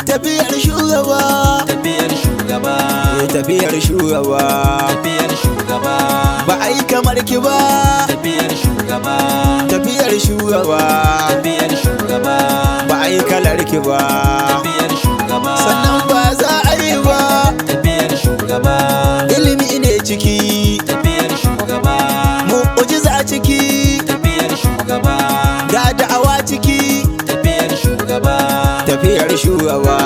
tafiyar shugaba, tafiyar shugaba, tafiyar shugaba, tafiyar shugaba, ba a yi kamar ki ba, tafiyar shugaba, tafiyar shugaba, tafiyar shugaba, ba a yi kalar ki ba, tafiyar shugaba, sannan ba za a yi ba, tafiyar shugaba, ilimi ne ciki, tafiyar shugaba, mu'ujiza ciki, tafiyar shugaba, ga da'awa ciki, tafiyar shugaba, tafiyar shugaba,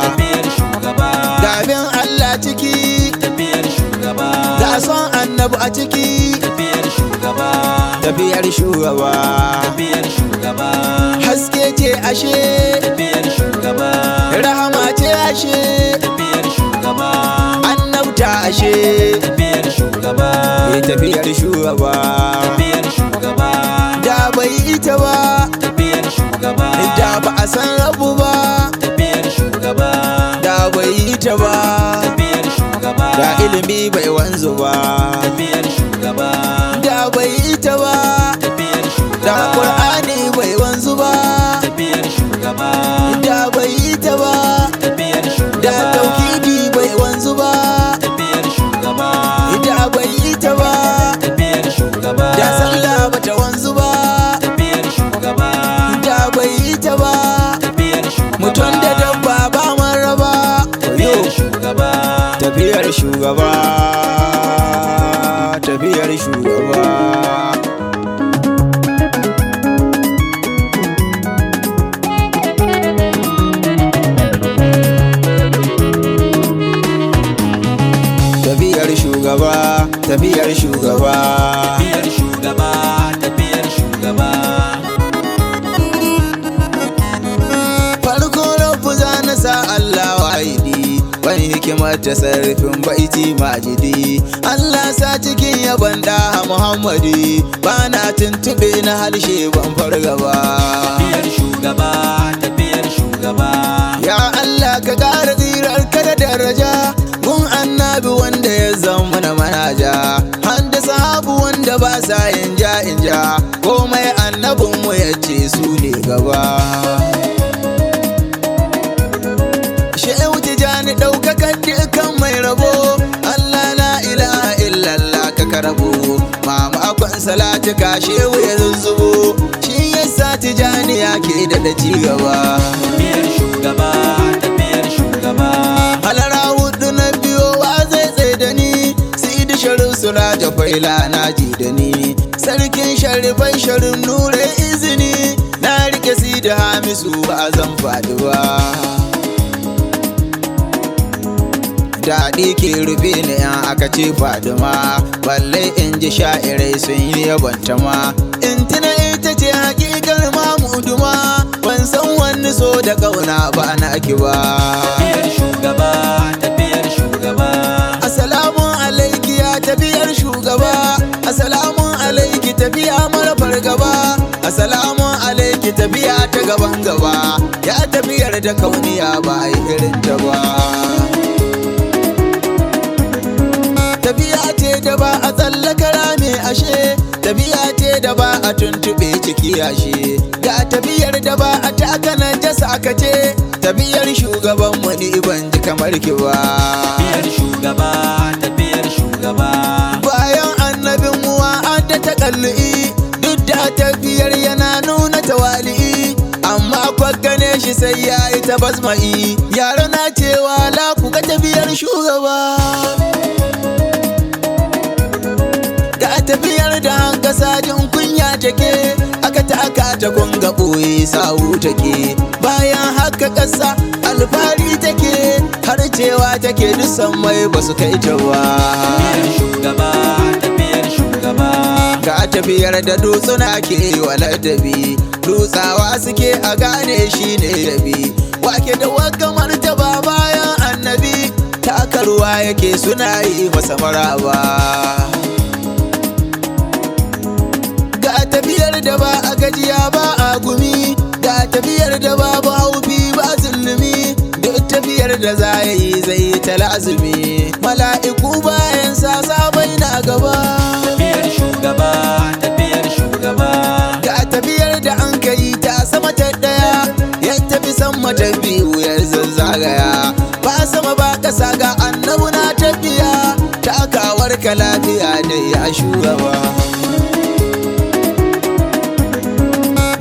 tafiyar shugaba, ga bin Allah ciki, tafiyar shugaba, ga son annabi a ciki, tafiyar shugaba, tafiyar shugaba, tafiyar shugaba, haske ce ashe, tafiyar shugaba, rahama ce ashe, tafiyar shugaba, annabta ashe, tafiyar shugaba, tafiyar shugaba, tafiyar shugaba, da bai ita ba, tafiyar shugaba, da ba a san rabu ba, tafiyar shugaba, da bai ita ba, tafiyar shugaba, da ilimi bai wanzu ba, tafiyar shugaba, da bai ita ba, tafiyar da shugaba, Qur'ani bai wanzu ba, tafiyar shugaba, da bai ita ba, tafiyar da shugaba, tauhidi bai wanzu ba, tafiyar shugaba, da bai ita ba, tafiyar shugaba, da sallah bata wanzu ba, tafiyar shugaba, da bai ita ba, tafiyar shugaba, mutum da dabba ba man raba, tafiyar shugaba, tafiyar shugaba, tafiyar shugaba. Tafiyar shugaba, tafiyar shugaba, tafiyar shugaba, tafiyar shugaba, farko rabu za na sa Allah wahidi, wani hikimar tasarrufin baiti majidi, Allah sa cikin yaban da Muhammadi, ba na tuntube na harshe ban fargaba. tafiyar shugaba, tafiyar shugaba, Ya Allah ka ƙara tsirar ka da daraja, mun annabi wanda ya zama na manaja, handa sahabu wanda ba sa yin ja in ja, komai annabinmu ya ce su ne gaba. Shehu Tijani ɗaukakan dukan mai rabo, Allah la ilaha illallah ka karabo, mama akwan salati ka shehu ya zuzzubo, shi yasa Tijani yake da ci gaba. tafiyar shugaba, tafiyar shugaba, Halara hudu na biyo wa zai tsaye da ni, Sidi Sharif Suraja Faila na ji da ni, sarkin sharifai Sharif Nure izini, na rike Sidi Hamisu ba zan faɗi ba. Daɗi ke rufe ni yan aka ce Fadima, balle in ji sha'irai sun yi yabanta ma, in tuna ita ce hakikar mamuduma, ban san wani so da ƙauna ba na ki ba. tafiyar shugaba, tafiyar shugaba, Assalamun alaiki ya tafiyar shugaba, Assalamun alaiki tafiya mara fargaba, Assalamun alaiki tafiya ta gaban gaba, ya tafiyar da kauniya ba a yi irin ta ba. Tafiya ce da ba a tsallaka rame ashe, tafiya ce da ba a tuntuɓe ciki ashe, ga tafiyar da ba a taka nan jasa ka ce, tafiyar shugabanmu ni ban ji kamar ki ba. tafiyar shugaba, tafiyar shugaba, Bayan annabin uwa an da takalli, duk da tafiyar yana nuna tawali'i, amma kwa gane shi sai ya yi ta basma'i, yara na cewa la ku ga tafiyar shugaba. Ga tafiyar da hanka sajin kunya take, aka taka ta kunga ɓoye sawu take, bayan haka ƙasa alfahari take, har cewa take dusan mai basu kai ta ba. tafiyar shugaba, tafiyar shugaba, Ga tafiyar da dutsuna ke wa ladabi, dutsawa suke a gane shi ne yabi, wake da waka martaba bayan annabi, takarwa yake suna yi masa maraba. Ga tafiyar da ba a gajiya ba a gumi, ga tafiyar da babu haufi ba zulumi, duk tafiyar da za ya yi zai yi talazumi, mala'iku bayan sa sabai na gaba. tafiyar shugaba, tafiyar shugaba, Ga tafiyar da an kai ta sama ta ɗaya, ya tafi sama ta biyu ya zazza dai ya shugaba.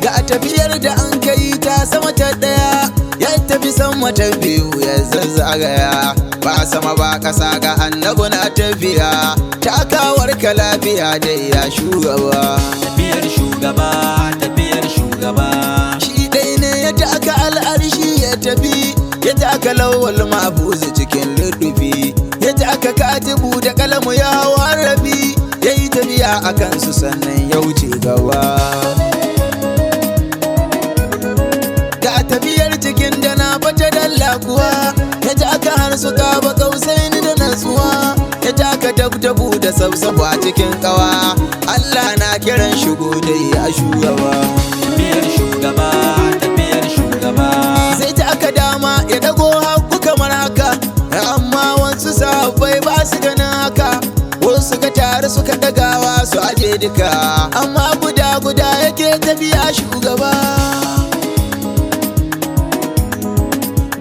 Ga tafiyar da an kai ta sama ta daya, ya tafi sama ta biyu ya zazzagaya, ba sama ba kasa ga annabi na tafiya, takawar ka lafiya dai ya shugaba. tafiyar shugaba, tafiyar shugaba. Shi dai ne ya taka al'arshi ya tafi, ya taka lawal mabuzu cikin ludufi, ya taka katibu da kalamu ya hawa rabi, ya yi tafiya a kansu sannan ya wuce gaba. Ga tafiyar cikin da na bata dalla kuwa, ya taka har su kaba kausaini da natsuwa, ya taka dabdabu da sabsabu a cikin kawa, Allah na kiran shigo dai ya shugaba. tafiyar shugaba, tafiyar shugaba. Sai ta aka dama ya dago haku kamar haka, amma wasu sahabbai ba su ganin haka, wasu suka taru suka dagawa su aje duka, amma guda guda yake tafiya shugaba.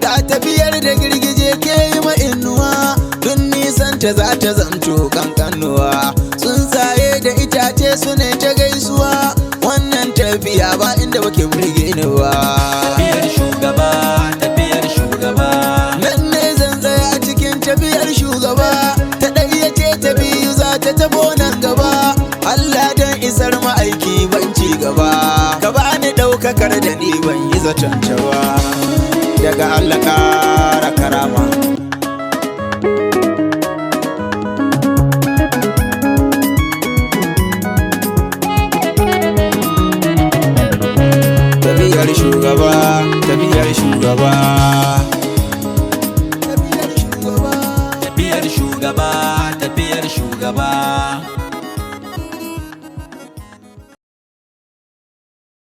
Ga tafiyar da girgije ke yi ma inuwa, tun nisan ta za ta zamto kankanuwa, tsuntsaye da itace su ne ta gaisuwa, wannan tafiya ba inda bake burge ni ba. tafiyar shugaba, tafiyar shugaba. Nan ne zan tsaya cikin tafiyar shugaba, ta ɗaya ce ta biyu za ta tabo nan gaba, Allah don isar ma'aiki ban ci gaba, ka ba ni ɗaukakar da ni ban yi zaton ta ba, daga Allah ƙara karama. Tafiyar shugaba, tafiyar shugaba. tafiyar shugaba, tafiyar shugaba.